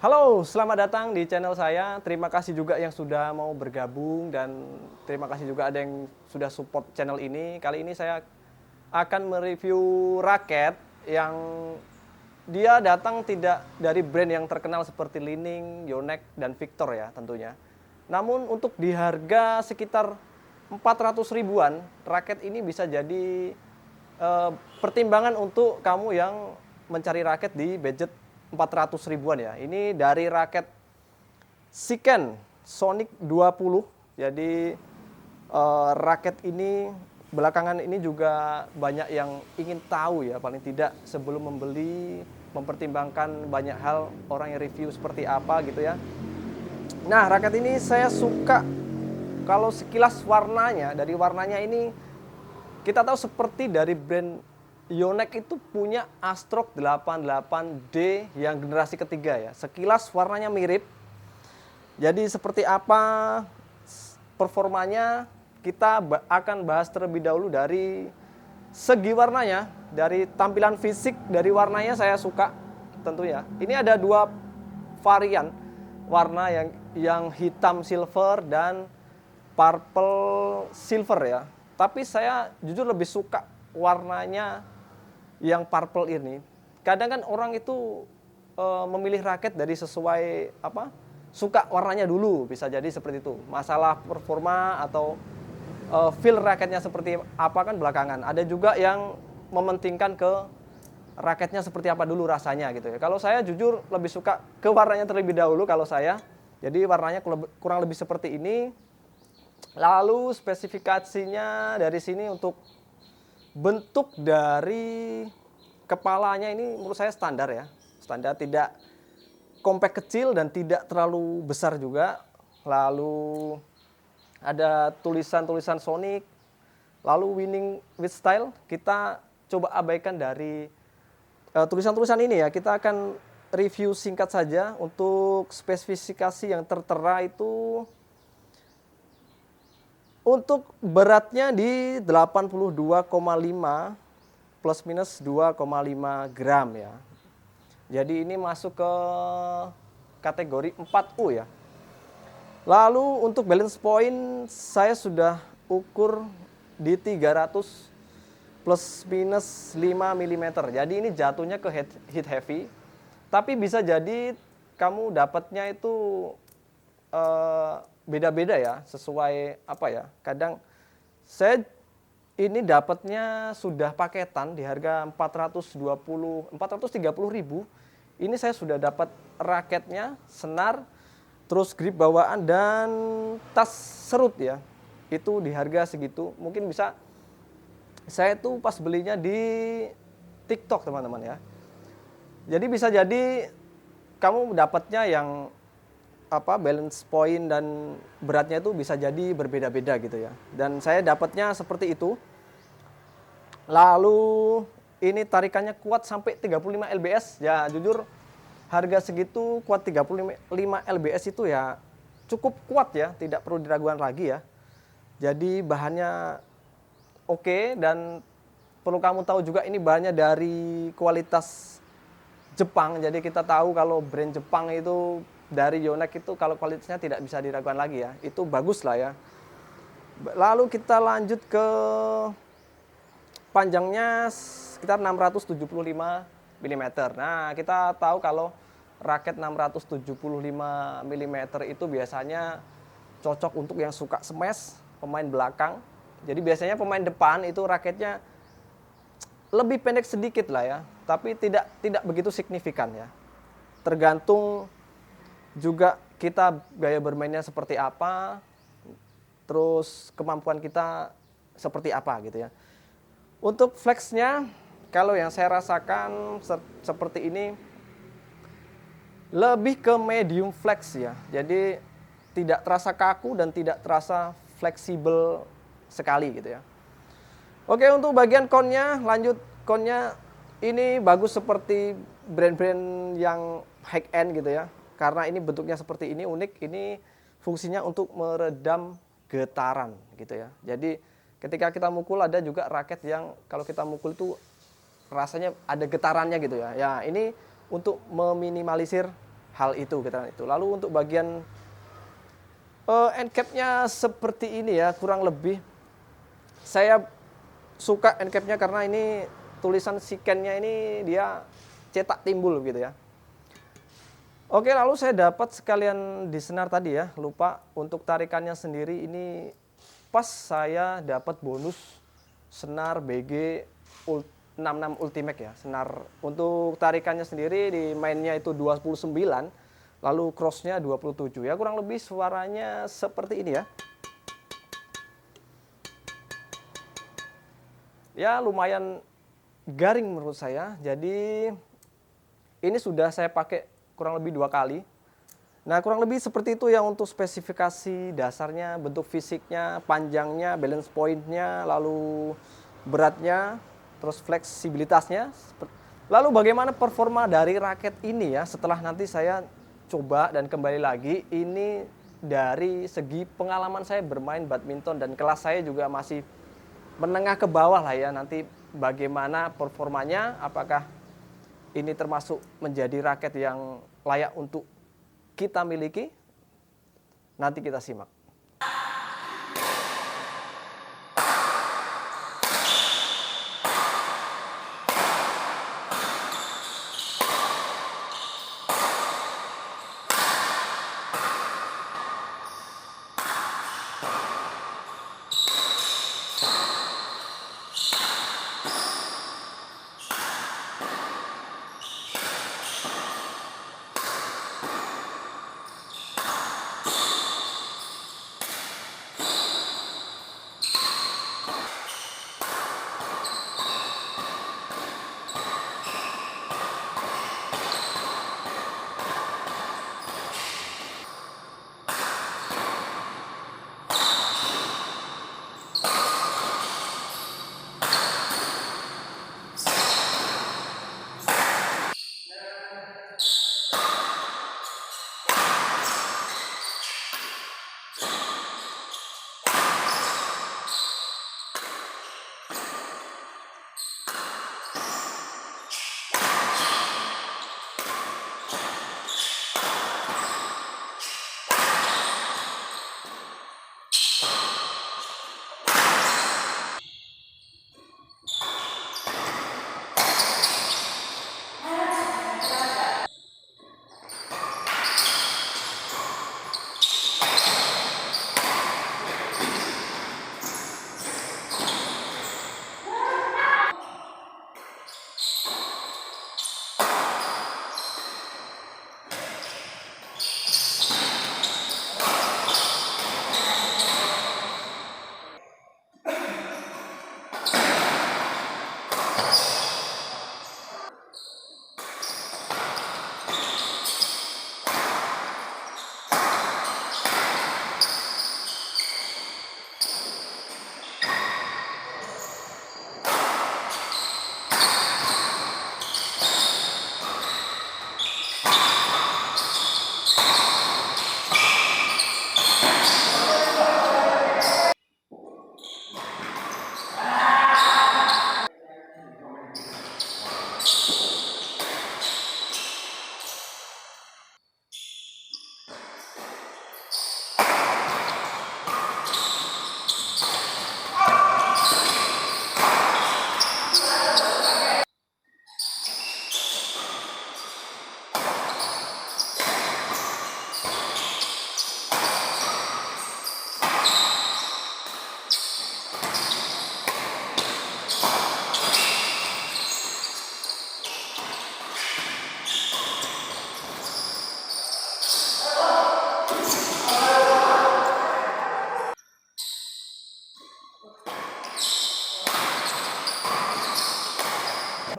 Halo, selamat datang di channel saya. Terima kasih juga yang sudah mau bergabung dan terima kasih juga ada yang sudah support channel ini. Kali ini saya akan mereview raket yang dia datang tidak dari brand yang terkenal seperti Li-Ning, Yonex, dan Victor ya tentunya. Namun untuk di harga sekitar 400 ribuan, raket ini bisa jadi pertimbangan untuk kamu yang mencari raket di budget 400 ribuan ya. Ini dari raket Siken Sonic 20. Jadi raket ini belakangan ini juga banyak yang ingin tahu ya, paling tidak sebelum membeli mempertimbangkan banyak hal, orang yang review seperti apa gitu ya. Nah, raket ini saya suka kalau sekilas warnanya, dari warnanya ini kita tahu seperti dari brand Yonex itu punya Astrok 88D yang generasi ketiga ya. Sekilas warnanya mirip. Jadi seperti apa performanya, kita akan bahas terlebih dahulu dari segi warnanya. Dari tampilan fisik, dari warnanya saya suka tentunya. Ini ada dua varian warna yang hitam silver dan purple silver ya. Tapi saya jujur lebih suka warnanya yang purple ini. Kadang kan orang itu memilih raket dari sesuai apa, suka warnanya dulu, bisa jadi seperti itu. Masalah performa atau feel raketnya seperti apa kan belakangan. Ada juga yang mementingkan ke raketnya seperti apa dulu rasanya gitu ya. Kalau saya jujur lebih suka ke warnanya terlebih dahulu kalau saya. Jadi warnanya kurang lebih seperti ini. Lalu spesifikasinya dari sini untuk bentuk dari kepalanya ini menurut saya standar ya. Standar, tidak compact kecil dan tidak terlalu besar juga. Lalu ada tulisan-tulisan Sonic. Lalu winning with style, kita coba abaikan dari tulisan-tulisan ini ya. Kita akan review singkat saja. Untuk spesifikasi yang tertera itu untuk beratnya di 82,5 plus minus 2,5 gram ya. Jadi ini masuk ke kategori 4U ya. Lalu untuk balance point saya sudah ukur di 300 plus minus 5 mm. Jadi ini jatuhnya ke hit heavy. Tapi bisa jadi kamu dapatnya itu beda-beda ya, sesuai apa ya. Kadang saya ini dapatnya sudah paketan di harga 430 ribu. Ini saya sudah dapat raketnya, senar, terus grip bawaan dan tas serut ya. Itu di harga segitu. Mungkin bisa, saya tuh pas belinya di TikTok teman-teman ya. Jadi bisa jadi kamu dapatnya yang apa, balance point dan beratnya itu bisa jadi berbeda-beda gitu ya. Dan saya dapatnya seperti itu. Lalu ini tarikannya kuat sampai 35 lbs. Ya jujur harga segitu kuat 35 lbs itu ya cukup kuat ya, tidak perlu diragukan lagi ya. Jadi bahannya oke, dan perlu kamu tahu juga ini bahannya dari kualitas Jepang. Jadi kita tahu kalau brand Jepang itu dari Yonex itu kalau kualitasnya tidak bisa diragukan lagi ya. Itu bagus lah ya. Lalu kita lanjut ke panjangnya sekitar 675 mm. Nah, kita tahu kalau raket 675 mm itu biasanya cocok untuk yang suka smash, pemain belakang. Jadi biasanya pemain depan itu raketnya lebih pendek sedikit lah ya, tapi tidak begitu signifikan ya. Tergantung juga kita gaya bermainnya seperti apa, terus kemampuan kita seperti apa gitu ya. Untuk flexnya, kalau yang saya rasakan seperti ini, lebih ke medium flex ya. Jadi tidak terasa kaku dan tidak terasa fleksibel sekali gitu ya. Oke, untuk bagian connya, lanjut connya ini bagus seperti brand-brand yang high end gitu ya. Karena ini bentuknya seperti ini, unik. Ini fungsinya untuk meredam getaran gitu ya. Jadi ketika kita mukul, ada juga raket yang kalau kita mukul itu rasanya ada getarannya gitu ya. Ya ini untuk meminimalisir hal itu, getaran itu. Lalu untuk bagian end cap-nya seperti ini ya, kurang lebih. Saya suka end cap-nya karena ini tulisan Shiken-nya ini dia cetak timbul gitu ya. Oke, lalu saya dapat sekalian di senar tadi ya, lupa untuk tarikannya sendiri ini pas saya dapat bonus senar BG 66 Ultimate ya. Senar untuk tarikannya sendiri di mainnya itu 29, lalu crossnya 27 ya, kurang lebih suaranya seperti ini ya. Ya lumayan garing menurut saya, jadi ini sudah saya pakai kurang lebih 2 kali. Nah kurang lebih seperti itu ya untuk spesifikasi dasarnya, bentuk fisiknya, panjangnya, balance point-nya, lalu beratnya, terus fleksibilitasnya. Lalu bagaimana performa dari raket ini ya setelah nanti saya coba dan kembali lagi. Ini dari segi pengalaman saya bermain badminton dan kelas saya juga masih menengah ke bawah lah ya, nanti bagaimana performanya, apakah ini termasuk menjadi raket yang layak untuk kita miliki, nanti kita simak.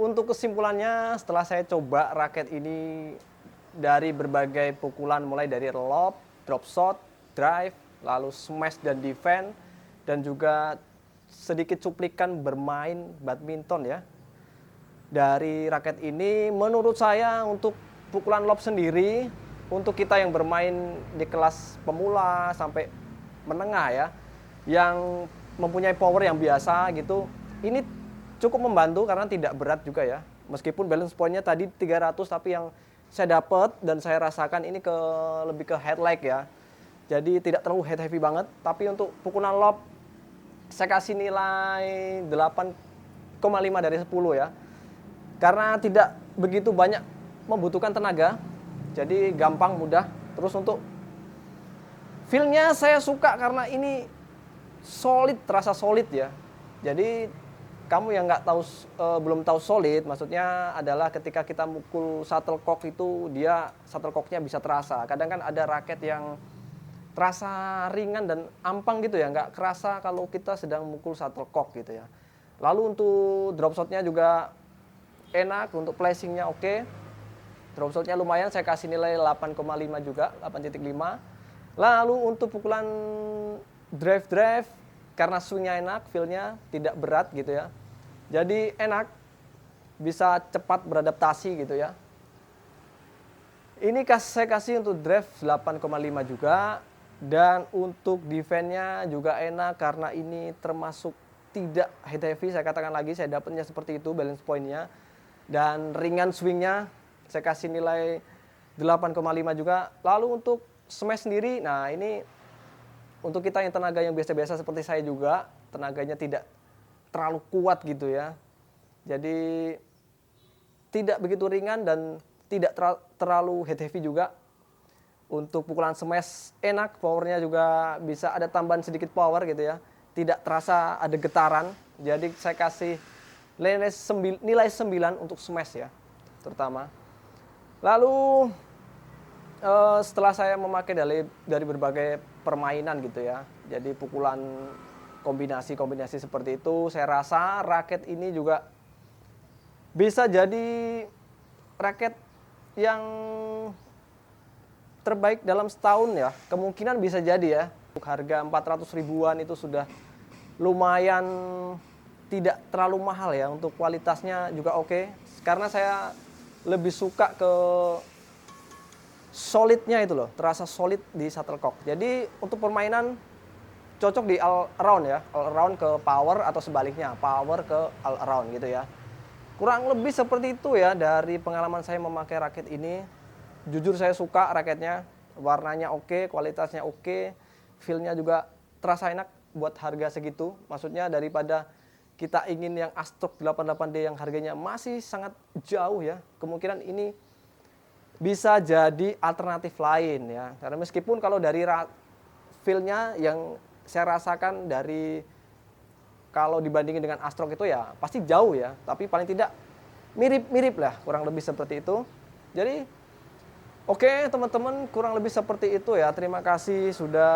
Untuk kesimpulannya, setelah saya coba raket ini dari berbagai pukulan, mulai dari lob, drop shot, drive, lalu smash dan defend, dan juga sedikit cuplikan bermain badminton ya. Dari raket ini, menurut saya untuk pukulan lob sendiri, untuk kita yang bermain di kelas pemula sampai menengah ya, yang mempunyai power yang biasa gitu, ini cukup membantu karena tidak berat juga ya. Meskipun balance point-nya tadi 300, tapi yang saya dapat dan saya rasakan ini lebih ke headlight ya. Jadi tidak terlalu head heavy banget, tapi untuk pukulan lob saya kasih nilai 8,5 dari 10 ya. Karena tidak begitu banyak membutuhkan tenaga, jadi gampang, mudah. Terus untuk feel-nya saya suka karena ini solid, terasa solid ya. Jadi kamu yang nggak tahu, belum tahu solid, maksudnya adalah ketika kita mukul shuttlecock itu dia shuttlecocknya bisa terasa. Kadang kan ada raket yang terasa ringan dan ampang gitu ya, nggak kerasa kalau kita sedang mukul shuttlecock gitu ya. Lalu untuk drop shotnya juga enak, untuk placingnya oke. Drop shotnya lumayan, saya kasih nilai 8,5 juga, 8,5. Lalu untuk pukulan drive karena swingnya enak, feel-nya tidak berat gitu ya. Jadi enak, bisa cepat beradaptasi gitu ya. Ini saya kasih untuk drive 8,5 juga. Dan untuk defense-nya juga enak karena ini termasuk tidak head heavy, saya katakan lagi, saya dapatnya seperti itu balance point-nya. Dan ringan swing-nya, saya kasih nilai 8,5 juga. Lalu untuk smash sendiri, nah ini untuk kita yang tenaga yang biasa-biasa seperti saya juga, tenaganya tidak terlalu kuat gitu ya. Jadi tidak begitu ringan dan tidak terlalu head heavy juga. Untuk pukulan smash enak, powernya juga bisa ada tambahan sedikit power gitu ya. Tidak terasa ada getaran. Jadi saya kasih nilai 9 untuk smash ya, terutama. Lalu setelah saya memakai dari berbagai permainan gitu ya. Jadi pukulan kombinasi seperti itu, saya rasa raket ini juga bisa jadi raket yang terbaik dalam setahun ya, kemungkinan bisa jadi ya. Untuk harga 400 ribuan itu sudah lumayan tidak terlalu mahal ya, untuk kualitasnya juga oke. Karena saya lebih suka ke solidnya itu loh, terasa solid di shuttlecock. Jadi untuk permainan cocok di all around ya, all around ke power atau sebaliknya, power ke all around gitu ya. Kurang lebih seperti itu ya dari pengalaman saya memakai raket ini. Jujur saya suka raketnya, warnanya oke, kualitasnya oke, feel-nya juga terasa enak buat harga segitu. Maksudnya daripada kita ingin yang Astro 88D yang harganya masih sangat jauh ya, kemungkinan ini bisa jadi alternatif lain ya. Karena meskipun kalau dari feel-nya yang saya rasakan dari kalau dibandingin dengan Astro itu ya pasti jauh ya, tapi paling tidak mirip-mirip lah, kurang lebih seperti itu. Jadi oke teman-teman, kurang lebih seperti itu ya. Terima kasih sudah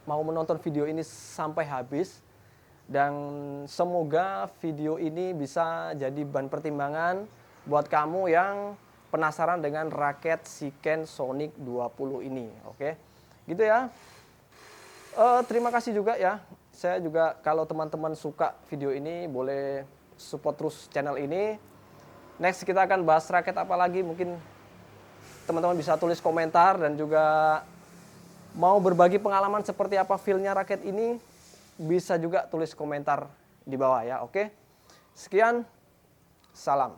mau menonton video ini sampai habis. Dan semoga video ini bisa jadi bahan pertimbangan buat kamu yang penasaran dengan raket Shiken Sonic 20 ini. Oke, gitu ya. Terima kasih juga ya. Saya juga kalau teman-teman suka video ini boleh support terus channel ini. Next kita akan bahas raket apa lagi, mungkin teman-teman bisa tulis komentar dan juga mau berbagi pengalaman seperti apa feel-nya raket ini, bisa juga tulis komentar di bawah ya, oke? Sekian, salam.